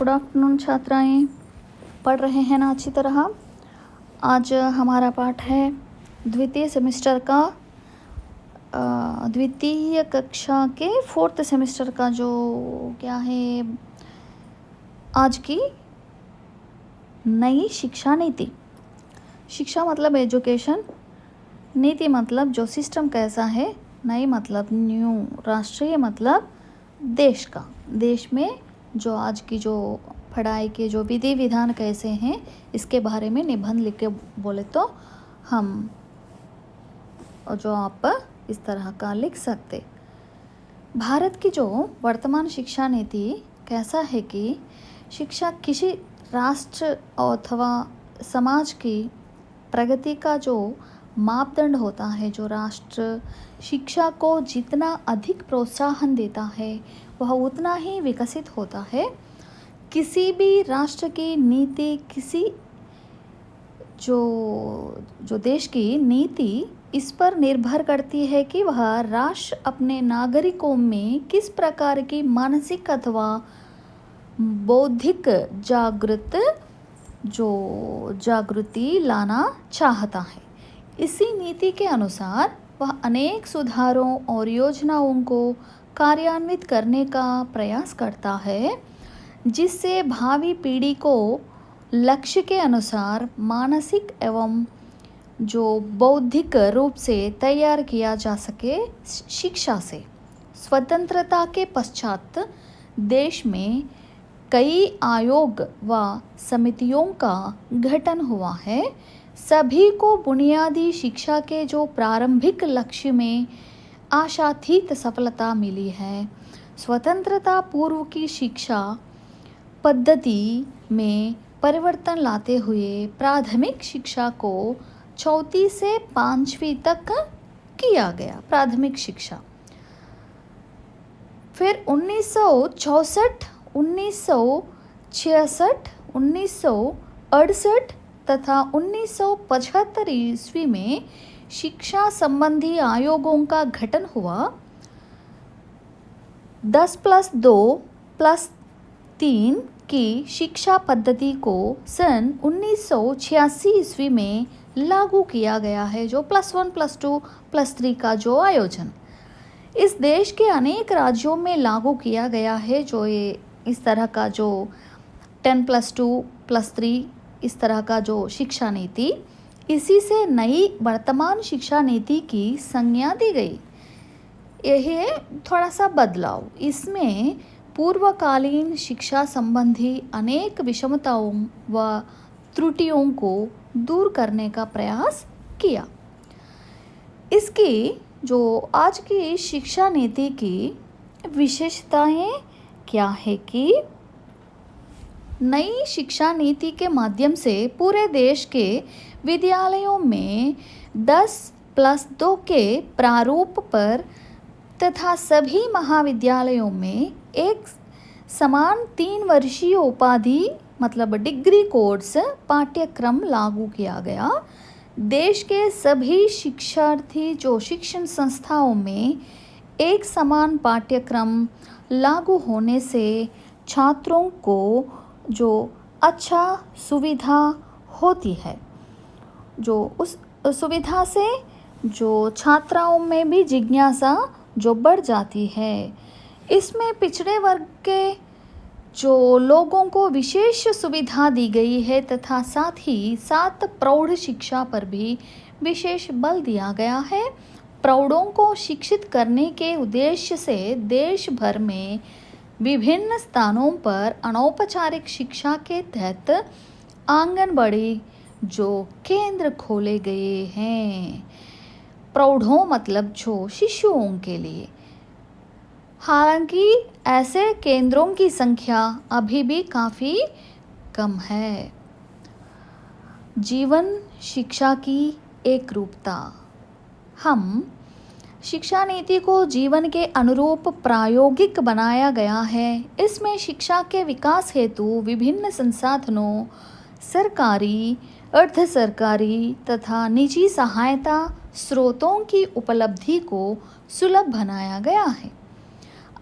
Good afternoon छात्राएं, पढ़ रहे हैं ना अच्छी तरह। आज हमारा पाठ है द्वितीय सेमेस्टर का द्वितीय कक्षा के फोर्थ सेमेस्टर का जो क्या है आज की नई शिक्षा नीति। शिक्षा मतलब एजुकेशन, नीति मतलब जो सिस्टम कैसा है, नई मतलब न्यू, राष्ट्रीय मतलब देश का, देश में जो आज की जो पढ़ाई के जो विधि विधान कैसे हैं इसके बारे में निबंध लिख के बोले तो हम जो आप इस तरह का लिख सकते। भारत की जो वर्तमान शिक्षा नीति कैसा है कि शिक्षा किसी राष्ट्र अथवा समाज की प्रगति का जो मापदंड होता है। जो राष्ट्र शिक्षा को जितना अधिक प्रोत्साहन देता है वह उतना ही विकसित होता है। किसी भी राष्ट्र की नीति, किसी जो देश की नीति इस पर निर्भर करती है कि वह राष्ट्र अपने नागरिकों में किस प्रकार की मानसिक अथवा बौद्धिक जागृति लाना चाहता है। इसी नीति के अनुसार वह अनेक सुधारों और योजनाओं को कार्यान्वित करने का प्रयास करता है, जिससे भावी पीढ़ी को लक्ष्य के अनुसार मानसिक एवं जो बौद्धिक रूप से तैयार किया जा सके। शिक्षा से स्वतंत्रता के पश्चात देश में कई आयोग व समितियों का गठन हुआ है। सभी को बुनियादी शिक्षा के जो प्रारंभिक लक्ष्य में आशातीत सफलता मिली है। स्वतंत्रता पूर्व की शिक्षा पद्धति में परिवर्तन लाते हुए प्राथमिक शिक्षा को चौथी से पांचवी तक किया गया। प्राथमिक शिक्षा फिर 1964, 1966, 1968 तथा 1975 ईस्वी में शिक्षा संबंधी आयोगों का गठन हुआ। 10+2+3 की शिक्षा पद्धति को सन 1986 ईस्वी में लागू किया गया है। जो +1+2+3 का जो आयोजन इस देश के अनेक राज्यों में लागू किया गया है। जो ये इस तरह का जो 10+2+3 इस तरह का जो शिक्षा नीति, इसी से नई वर्तमान शिक्षा नीति की संज्ञा दी गई। यही है थोड़ा सा बदलाव। इसमें पूर्वकालीन शिक्षा संबंधी अनेक विषमताओं व त्रुटियों को दूर करने का प्रयास किया। इसकी जो आज की शिक्षा नीति की विशेषताएं क्या है कि नई शिक्षा नीति के माध्यम से पूरे देश के विद्यालयों में 10+2 के प्रारूप पर तथा सभी महाविद्यालयों में एक समान 3 वर्षीय उपाधि मतलब डिग्री कोर्स पाठ्यक्रम लागू किया गया। देश के सभी शिक्षार्थी जो शिक्षण संस्थाओं में एक समान पाठ्यक्रम लागू होने से छात्रों को जो अच्छा सुविधा होती है, जो उस सुविधा से जो छात्राओं में भी जिज्ञासा जो बढ़ जाती है। इसमें पिछड़े वर्ग के जो लोगों को विशेष सुविधा दी गई है तथा साथ ही साथ प्रौढ़ शिक्षा पर भी विशेष बल दिया गया है। प्रौढ़ों को शिक्षित करने के उद्देश्य से देश भर में विभिन्न स्थानों पर अनौपचारिक शिक्षा के तहत आंगनबाड़ी जो केंद्र खोले गए हैं। प्रौढ़ों मतलब जो शिशुओं के लिए। हालांकि ऐसे केंद्रों की संख्या अभी भी काफ़ी कम है। जीवन शिक्षा की एकरूपता। हम शिक्षा नीति को जीवन के अनुरूप प्रायोगिक बनाया गया है। इसमें शिक्षा के विकास हेतु विभिन्न संसाधनों, सरकारी, अर्ध सरकारी तथा निजी सहायता स्रोतों की उपलब्धि को सुलभ बनाया गया है।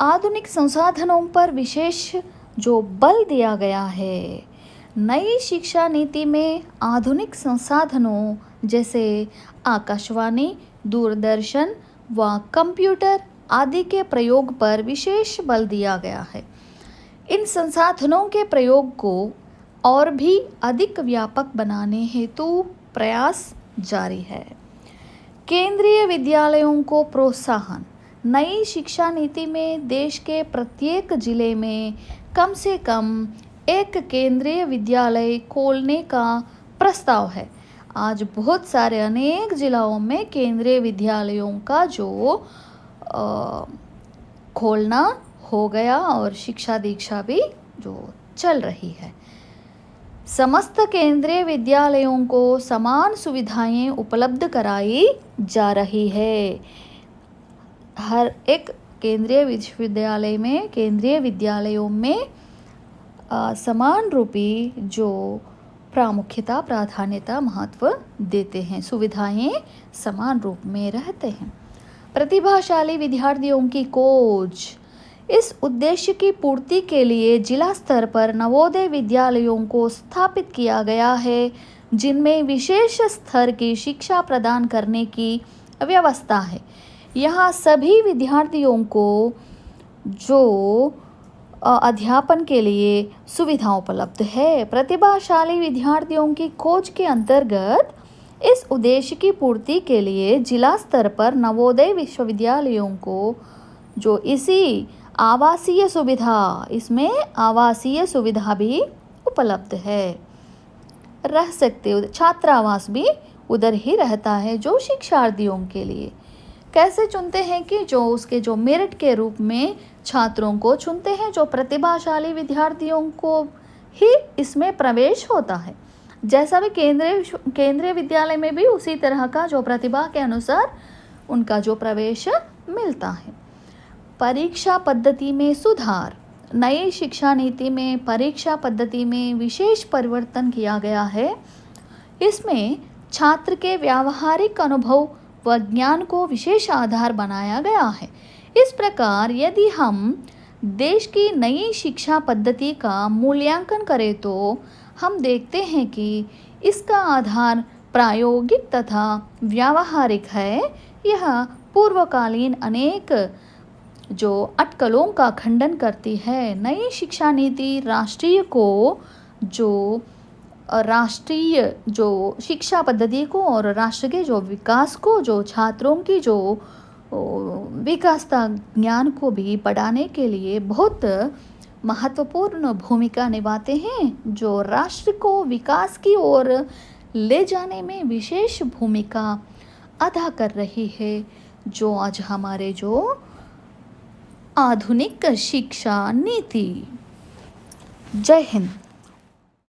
आधुनिक संसाधनों पर विशेष जो बल दिया गया है। नई शिक्षा नीति में आधुनिक संसाधनों जैसे आकाशवाणी, दूरदर्शन व कंप्यूटर आदि के प्रयोग पर विशेष बल दिया गया है। इन संसाधनों के प्रयोग को और भी अधिक व्यापक बनाने हेतु प्रयास जारी है। केंद्रीय विद्यालयों को प्रोत्साहन। नई शिक्षा नीति में देश के प्रत्येक जिले में कम से कम एक केंद्रीय विद्यालय खोलने का प्रस्ताव है। आज बहुत सारे अनेक जिलों में केंद्रीय विद्यालयों का जो खोलना हो गया और शिक्षा दीक्षा भी जो चल रही है। समस्त केंद्रीय विद्यालयों को समान सुविधाएं उपलब्ध कराई जा रही है। हर एक केंद्रीय विद्यालयों में समान रूपी जो प्राधान्यता महत्व देते हैं, सुविधाएं समान रूप में रहते हैं। प्रतिभाशाली विद्यार्थियों की खोज। इस उद्देश्य की पूर्ति के लिए जिला स्तर पर नवोदय विद्यालयों को स्थापित किया गया है, जिनमें विशेष स्तर की शिक्षा प्रदान करने की व्यवस्था है। यहाँ सभी विद्यार्थियों को जो अध्यापन के लिए सुविधा उपलब्ध है। प्रतिभाशाली विद्यार्थियों की खोज के अंतर्गत इस उद्देश्य की पूर्ति के लिए जिला स्तर पर नवोदय विश्वविद्यालयों को जो इसमें आवासीय सुविधा भी उपलब्ध है, रह सकते, छात्रावास भी उधर ही रहता है जो शिक्षार्थियों के लिए। कैसे चुनते हैं कि जो उसके जो मेरिट के रूप में छात्रों को चुनते हैं, जो प्रतिभाशाली विद्यार्थियों को ही इसमें प्रवेश होता है। जैसा भी केंद्रीय विद्यालय में भी उसी तरह का जो प्रतिभा के अनुसार उनका जो प्रवेश मिलता है। परीक्षा पद्धति में सुधार। नई शिक्षा नीति में परीक्षा पद्धति में विशेष परिवर्तन किया गया है। इसमें छात्र के व्यावहारिक अनुभव व ज्ञान को विशेष आधार बनाया गया है। इस प्रकार यदि हम देश की नई शिक्षा पद्धति का मूल्यांकन करें तो हम देखते हैं कि इसका आधार प्रायोगिक तथा व्यावहारिक है। यह पूर्वकालीन अनेक जो अटकलों का खंडन करती है। नई शिक्षा नीति राष्ट्रीय जो शिक्षा पद्धति को और राष्ट्र के जो विकास को, जो छात्रों की जो विकासता ज्ञान को भी बढ़ाने के लिए बहुत महत्वपूर्ण भूमिका निभाते हैं, जो राष्ट्र को विकास की ओर ले जाने में विशेष भूमिका अदा कर रही है, जो आज हमारे जो आधुनिक शिक्षा नीति। जय हिंद।